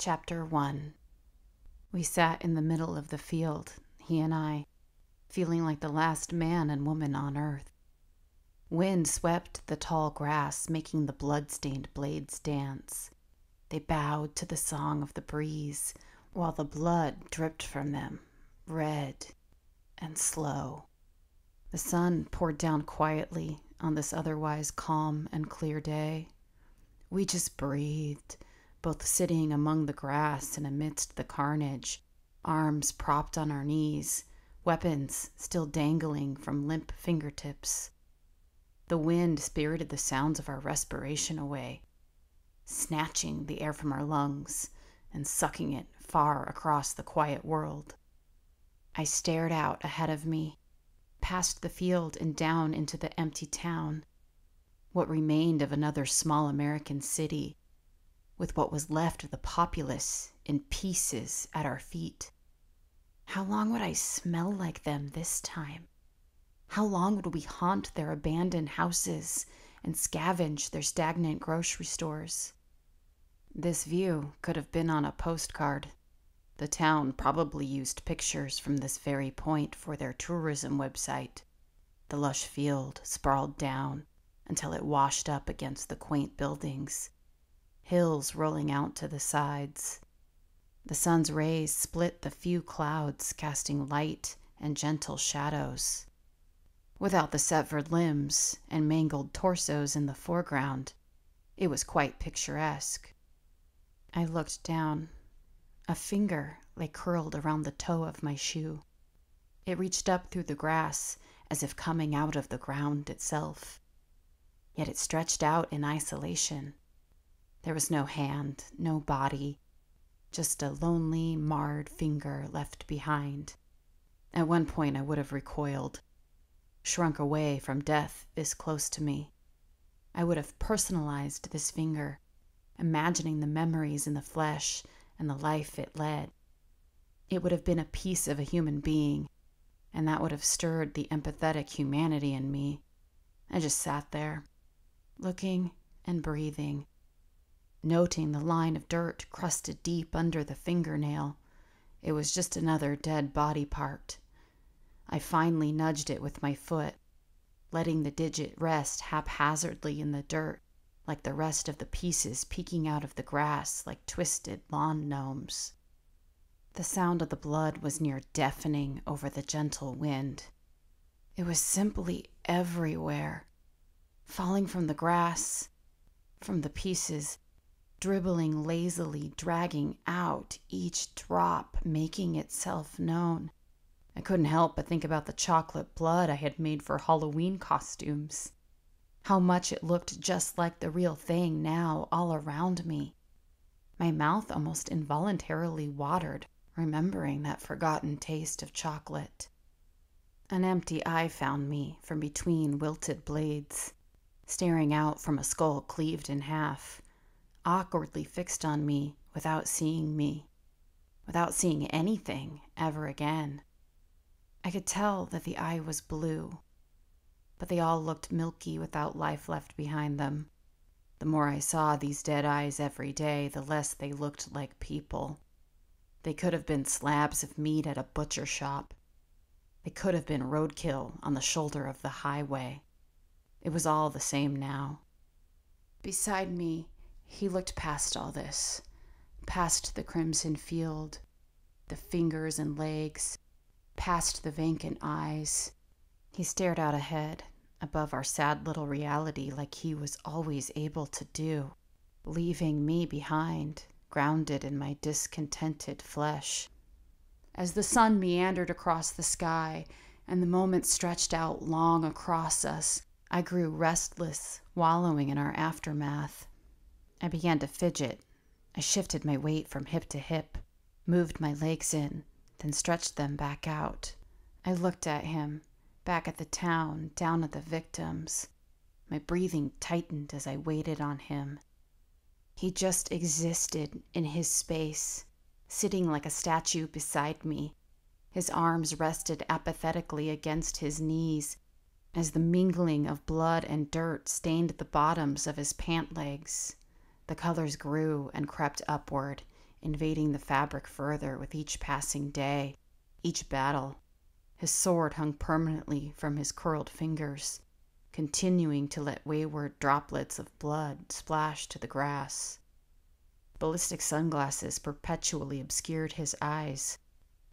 Chapter 1. We sat in the middle of the field, he and I, feeling like the last man and woman on earth. Wind swept the tall grass, making the blood-stained blades dance. They bowed to the song of the breeze, while the blood dripped from them, red and slow. The sun poured down quietly on this otherwise calm and clear day. We just breathed, both sitting among the grass and amidst the carnage, arms propped on our knees, weapons still dangling from limp fingertips. The wind spirited the sounds of our respiration away, snatching the air from our lungs and sucking it far across the quiet world. I stared out ahead of me, past the field and down into the empty town, what remained of another small American city, with what was left of the populace in pieces at our feet. How long would I smell like them this time? How long would we haunt their abandoned houses and scavenge their stagnant grocery stores? This view could have been on a postcard. The town probably used pictures from this very point for their tourism website. The lush field sprawled down until it washed up against the quaint buildings, hills rolling out to the sides. The sun's rays split the few clouds, casting light and gentle shadows. Without the severed limbs and mangled torsos in the foreground, it was quite picturesque. I looked down. A finger lay curled around the toe of my shoe. It reached up through the grass as if coming out of the ground itself. Yet it stretched out in isolation. There was no hand, no body, just a lonely, marred finger left behind. At one point I would have recoiled, shrunk away from death this close to me. I would have personalized this finger, imagining the memories in the flesh and the life it led. It would have been a piece of a human being, and that would have stirred the empathetic humanity in me. I just sat there, looking and breathing, noting the line of dirt crusted deep under the fingernail. It was just another dead body part. I finally nudged it with my foot, letting the digit rest haphazardly in the dirt, like the rest of the pieces peeking out of the grass like twisted lawn gnomes. The sound of the blood was near deafening over the gentle wind. It was simply everywhere, falling from the grass, from the pieces, dribbling lazily, dragging out, each drop making itself known. I couldn't help but think about the chocolate blood I had made for Halloween costumes. How much it looked just like the real thing now all around me. My mouth almost involuntarily watered, remembering that forgotten taste of chocolate. An empty eye found me from between wilted blades, staring out from a skull cleaved in half, awkwardly fixed on me without seeing anything ever again. I could tell that the eye was blue, but they all looked milky without life left behind them. The more I saw these dead eyes every day, the less they looked like people. They could have been slabs of meat at a butcher shop. They could have been roadkill on the shoulder of the highway. It was all the same now. Beside me, he looked past all this, past the crimson field, the fingers and legs, past the vacant eyes. He stared out ahead, above our sad little reality, like he was always able to do, leaving me behind, grounded in my discontented flesh. As the sun meandered across the sky and the moments stretched out long across us, I grew restless, wallowing in our aftermath. I began to fidget. I shifted my weight from hip to hip, moved my legs in, then stretched them back out. I looked at him, back at the town, down at the victims. My breathing tightened as I waited on him. He just existed in his space, sitting like a statue beside me. His arms rested apathetically against his knees as the mingling of blood and dirt stained the bottoms of his pant legs. The colors grew and crept upward, invading the fabric further with each passing day, each battle. His sword hung permanently from his curled fingers, continuing to let wayward droplets of blood splash to the grass. Ballistic sunglasses perpetually obscured his eyes,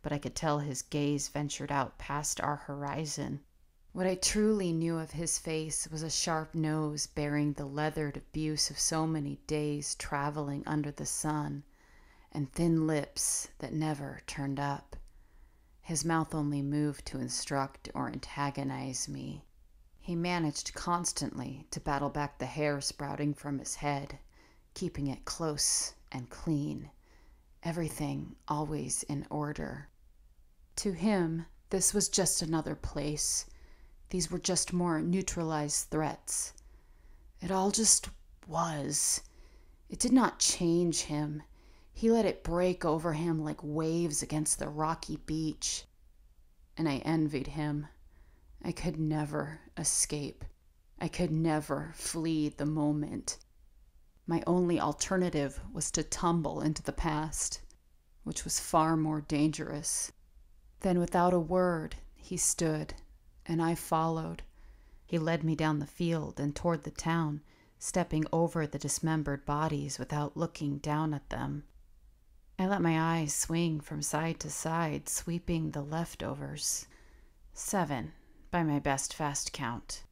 but I could tell his gaze ventured out past our horizon. What I truly knew of his face was a sharp nose bearing the leathered abuse of so many days traveling under the sun, and thin lips that never turned up. His mouth only moved to instruct or antagonize me. He managed constantly to battle back the hair sprouting from his head, keeping it close and clean, everything always in order. To him, this was just another place. These were just more neutralized threats. It all just was. It did not change him. He let it break over him like waves against the rocky beach. And I envied him. I could never escape. I could never flee the moment. My only alternative was to tumble into the past, which was far more dangerous. Then without a word, he stood, and I followed. He led me down the field and toward the town, stepping over the dismembered bodies without looking down at them. I let my eyes swing from side to side, sweeping the leftovers. 7, by my best fast count.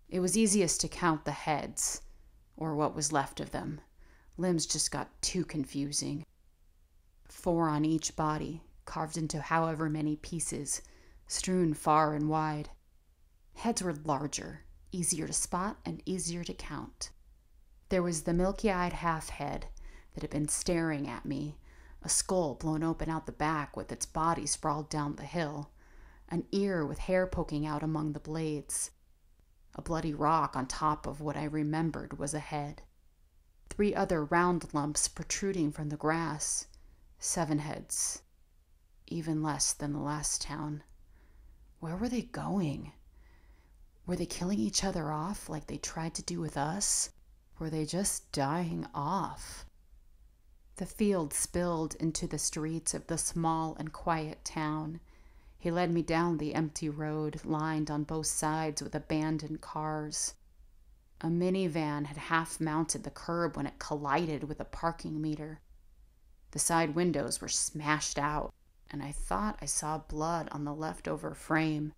It was easiest to count the heads, or what was left of them. Limbs just got too confusing. 4 on each body, carved into however many pieces, strewn far and wide. Heads were larger, easier to spot, and easier to count. There was the milky-eyed half-head that had been staring at me, a skull blown open out the back with its body sprawled down the hill, an ear with hair poking out among the blades, a bloody rock on top of what I remembered was a head, 3 other round lumps protruding from the grass, 7 heads, even less than the last town. Where were they going? Were they killing each other off like they tried to do with us? Were they just dying off? The field spilled into the streets of the small and quiet town. He led me down the empty road, lined on both sides with abandoned cars. A minivan had half-mounted the curb when it collided with a parking meter. The side windows were smashed out, and I thought I saw blood on the leftover frame.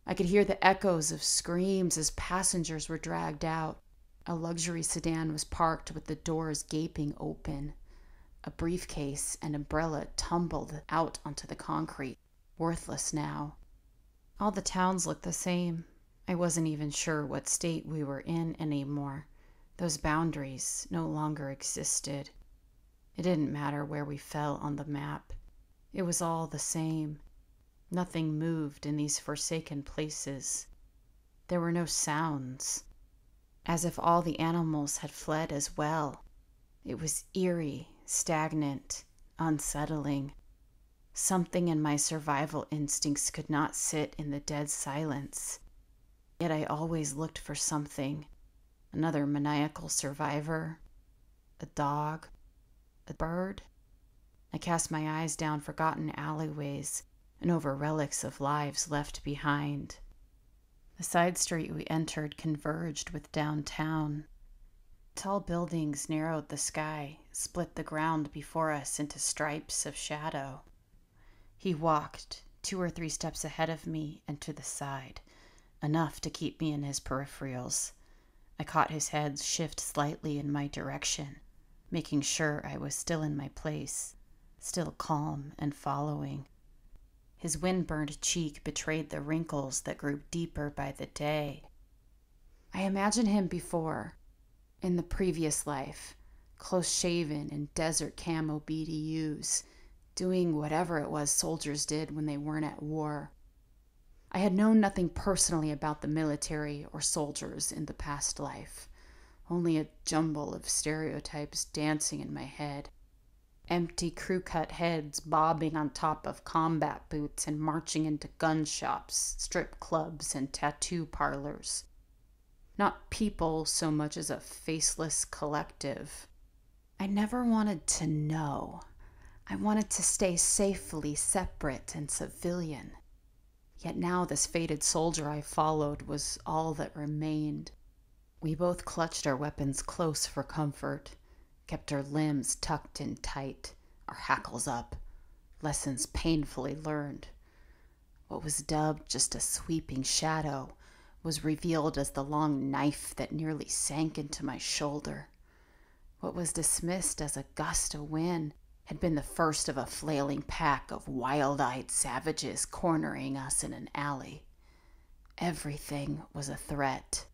I could hear the echoes of screams as passengers were dragged out. A luxury sedan was parked with the doors gaping open. A briefcase and umbrella tumbled out onto the concrete, worthless now. All the towns looked the same. I wasn't even sure what state we were in anymore. Those boundaries no longer existed. It didn't matter where we fell on the map. It was all the same. Nothing moved in these forsaken places. There were no sounds, as if all the animals had fled as well. It was eerie, stagnant, unsettling. Something in my survival instincts could not sit in the dead silence. Yet I always looked for something. Another maniacal survivor. A dog. A bird. I cast my eyes down forgotten alleyways and over relics of lives left behind. The side street we entered converged with downtown. Tall buildings narrowed the sky, split the ground before us into stripes of shadow. He walked 2 or 3 steps ahead of me and to the side, enough to keep me in his peripherals. I caught his head shift slightly in my direction, making sure I was still in my place, still calm and following. His wind-burned cheek betrayed the wrinkles that grew deeper by the day. I imagined him before, in the previous life, close-shaven in desert camo BDUs, doing whatever it was soldiers did when they weren't at war. I had known nothing personally about the military or soldiers in the past life, only a jumble of stereotypes dancing in my head. Empty crew-cut heads bobbing on top of combat boots and marching into gun shops, strip clubs, and tattoo parlors. Not people so much as a faceless collective. I never wanted to know. I wanted to stay safely separate and civilian. Yet now this fated soldier I followed was all that remained. We both clutched our weapons close for comfort, kept our limbs tucked in tight, our hackles up, lessons painfully learned. What was dubbed just a sweeping shadow was revealed as the long knife that nearly sank into my shoulder. What was dismissed as a gust of wind had been the first of a flailing pack of wild-eyed savages cornering us in an alley. Everything was a threat.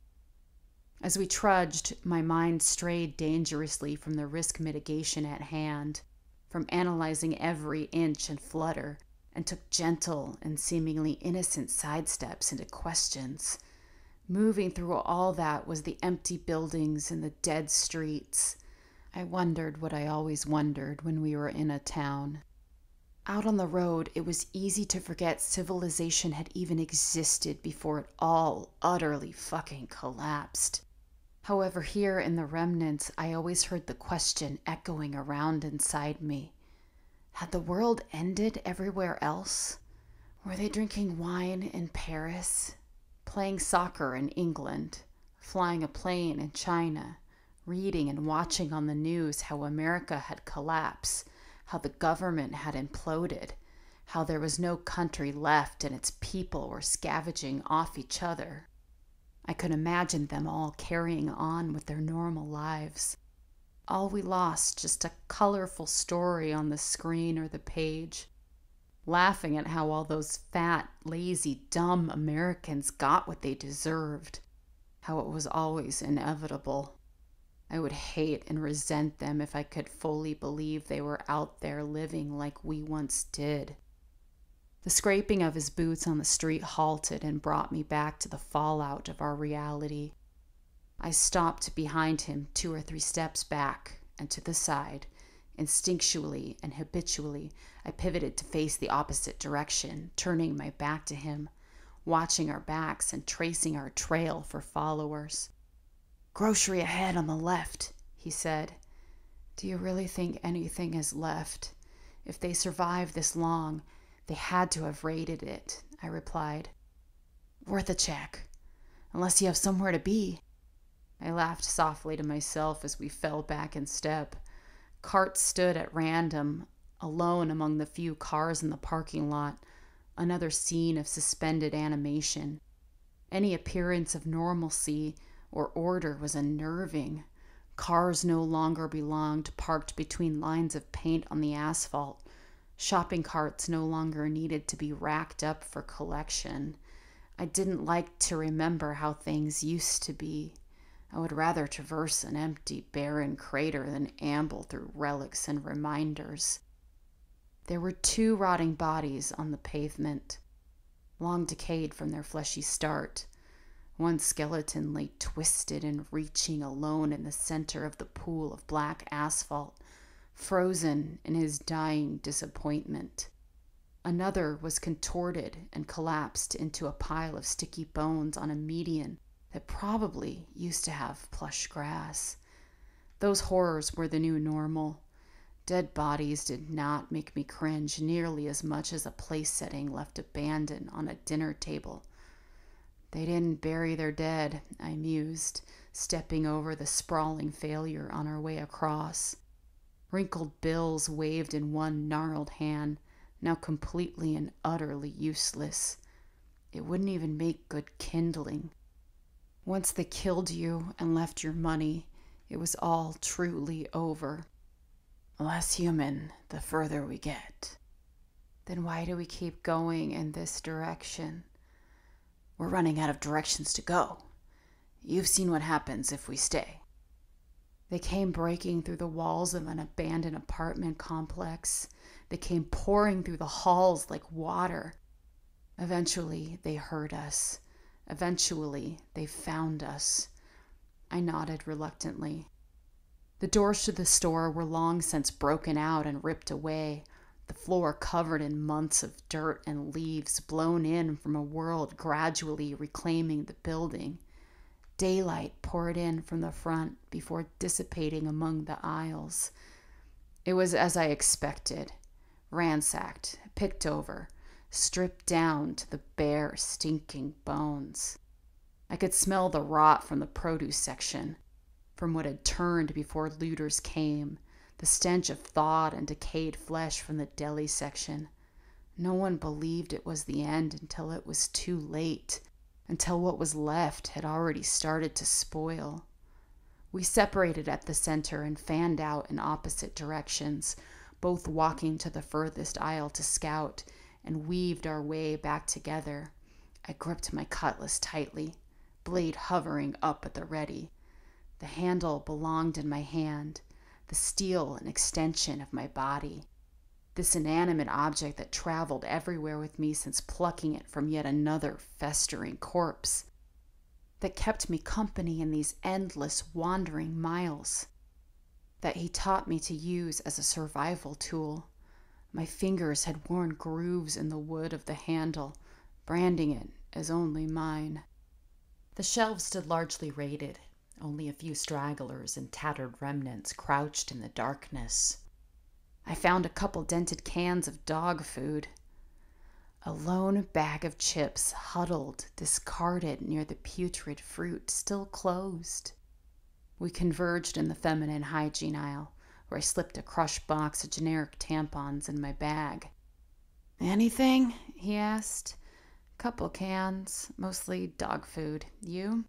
As we trudged, my mind strayed dangerously from the risk mitigation at hand, from analyzing every inch and flutter, and took gentle and seemingly innocent sidesteps into questions. Moving through all that was the empty buildings and the dead streets. I wondered what I always wondered when we were in a town. Out on the road, it was easy to forget civilization had even existed before it all utterly fucking collapsed. However, here in the remnants, I always heard the question echoing around inside me. Had the world ended everywhere else? Were they drinking wine in Paris, playing soccer in England, flying a plane in China, reading and watching on the news how America had collapsed, how the government had imploded, how there was no country left and its people were scavenging off each other? I could imagine them all carrying on with their normal lives. All we lost, just a colorful story on the screen or the page, laughing at how all those fat, lazy, dumb Americans got what they deserved, how it was always inevitable. I would hate and resent them if I could fully believe they were out there living like we once did. The scraping of his boots on the street halted and brought me back to the fallout of our reality. I stopped behind him 2 or 3 steps back and to the side. Instinctually and habitually, I pivoted to face the opposite direction, turning my back to him, watching our backs and tracing our trail for followers. "Grocery ahead on the left," he said. "Do you really think anything is left? If they survived this long, they had to have raided it," I replied. "Worth a check, unless you have somewhere to be." I laughed softly to myself as we fell back in step. Carts stood at random, alone among the few cars in the parking lot, another scene of suspended animation. Any appearance of normalcy or order was unnerving. Cars no longer belonged parked between lines of paint on the asphalt. Shopping carts no longer needed to be racked up for collection. I didn't like to remember how things used to be. I would rather traverse an empty, barren crater than amble through relics and reminders. There were 2 rotting bodies on the pavement, long decayed from their fleshy start. One skeleton lay twisted and reaching alone in the center of the pool of black asphalt, frozen in his dying disappointment. Another was contorted and collapsed into a pile of sticky bones on a median that probably used to have plush grass. Those horrors were the new normal. Dead bodies did not make me cringe nearly as much as a place setting left abandoned on a dinner table. They didn't bury their dead, I mused, stepping over the sprawling failure on our way across. Wrinkled bills waved in one gnarled hand, now completely and utterly useless. It wouldn't even make good kindling. Once they killed you and left your money, it was all truly over. Less human the further we get. Then why do we keep going in this direction? We're running out of directions to go. You've seen what happens if we stay. They came breaking through the walls of an abandoned apartment complex. They came pouring through the halls like water. Eventually, they heard us. Eventually, they found us. I nodded reluctantly. The doors to the store were long since broken out and ripped away, the floor covered in months of dirt and leaves blown in from a world gradually reclaiming the building. Daylight poured in from the front before dissipating among the aisles. It was as I expected. ransacked, picked over, stripped down to the bare, stinking bones. I could smell the rot from the produce section, from what had turned before looters came, the stench of thawed and decayed flesh from the deli section. No one believed it was the end until it was too late, until what was left had already started to spoil. We separated at the center and fanned out in opposite directions, both walking to the furthest aisle to scout, and weaved our way back together. I gripped my cutlass tightly, blade hovering up at the ready. The handle belonged in my hand, the steel an extension of my body. This inanimate object that traveled everywhere with me since plucking it from yet another festering corpse, that kept me company in these endless wandering miles, that he taught me to use as a survival tool. My fingers had worn grooves in the wood of the handle, branding it as only mine. The shelves stood largely raided, only a few stragglers and tattered remnants crouched in the darkness. I found a couple dented cans of dog food. A lone bag of chips huddled, discarded near the putrid fruit, still closed. We converged in the feminine hygiene aisle, where I slipped a crushed box of generic tampons in my bag. "Anything?" he asked. "Couple cans, mostly dog food. You?"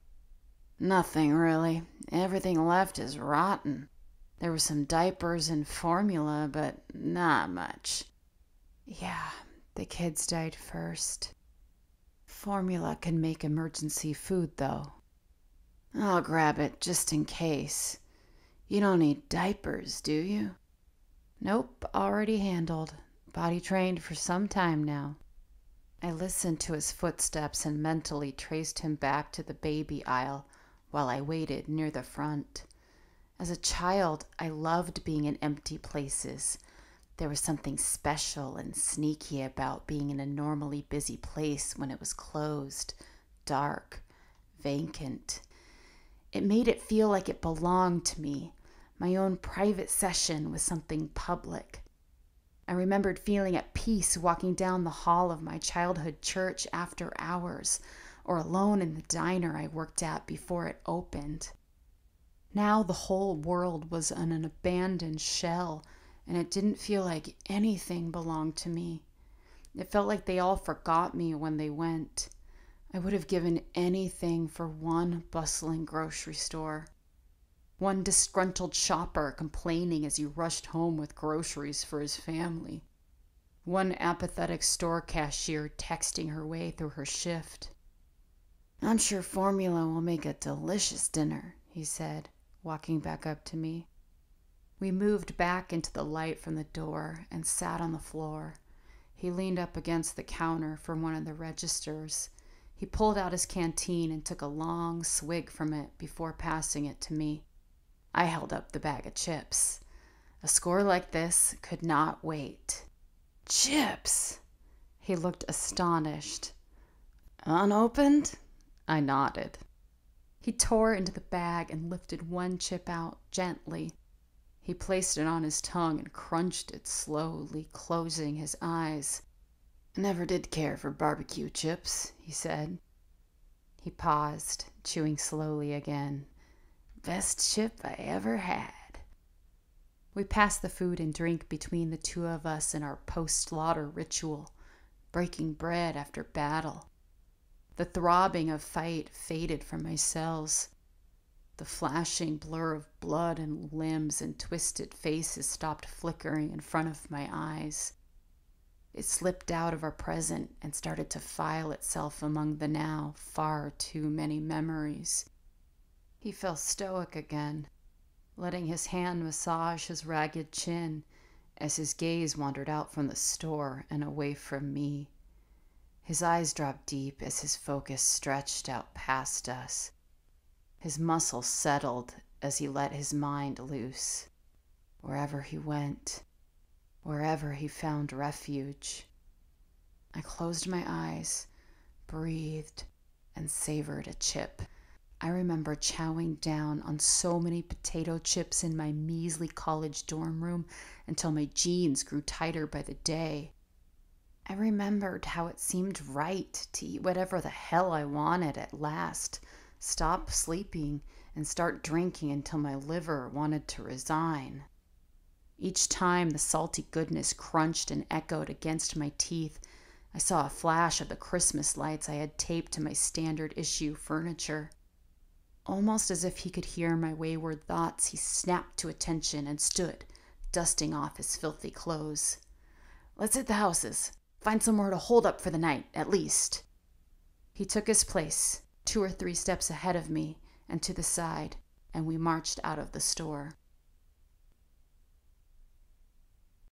"Nothing, really. Everything left is rotten. There were some diapers and formula, but not much." "Yeah, the kids died first. Formula can make emergency food, though." "I'll grab it just in case. You don't need diapers, do you?" "Nope, already handled. Body trained for some time now." I listened to his footsteps and mentally traced him back to the baby aisle while I waited near the front. As a child, I loved being in empty places. There was something special and sneaky about being in a normally busy place when it was closed, dark, vacant. It made it feel like it belonged to me, my own private session with something public. I remembered feeling at peace walking down the hall of my childhood church after hours, or alone in the diner I worked at before it opened. Now the whole world was an abandoned shell, and it didn't feel like anything belonged to me. It felt like they all forgot me when they went. I would have given anything for one bustling grocery store. One disgruntled shopper complaining as he rushed home with groceries for his family. One apathetic store cashier texting her way through her shift. "I'm sure formula will make a delicious dinner," he said, walking back up to me. We moved back into the light from the door and sat on the floor. He leaned up against the counter for one of the registers. He pulled out his canteen and took a long swig from it before passing it to me. I held up the bag of chips. A score like this could not wait. "Chips!" He looked astonished. "Unopened?" I nodded. He tore into the bag and lifted one chip out gently. He placed it on his tongue and crunched it slowly, closing his eyes. "I never did care for barbecue chips," he said. He paused, chewing slowly again. "Best chip I ever had." We passed the food and drink between the two of us in our post-slaughter ritual, breaking bread after battle. The throbbing of fight faded from my cells. The flashing blur of blood and limbs and twisted faces stopped flickering in front of my eyes. It slipped out of our present and started to file itself among the now far too many memories. He fell stoic again, letting his hand massage his ragged chin as his gaze wandered out from the store and away from me. His eyes dropped deep as his focus stretched out past us. His muscles settled as he let his mind loose. Wherever he went, wherever he found refuge. I closed my eyes, breathed, and savored a chip. I remember chowing down on so many potato chips in my measly college dorm room until my jeans grew tighter by the day. I remembered how it seemed right to eat whatever the hell I wanted at last, stop sleeping, and start drinking until my liver wanted to resign. Each time the salty goodness crunched and echoed against my teeth, I saw a flash of the Christmas lights I had taped to my standard issue furniture. Almost as if he could hear my wayward thoughts, he snapped to attention and stood, dusting off his filthy clothes. "Let's hit the houses. Find somewhere to hold up for the night, at least." He took his place, 2 or 3 steps ahead of me and to the side, and we marched out of the store.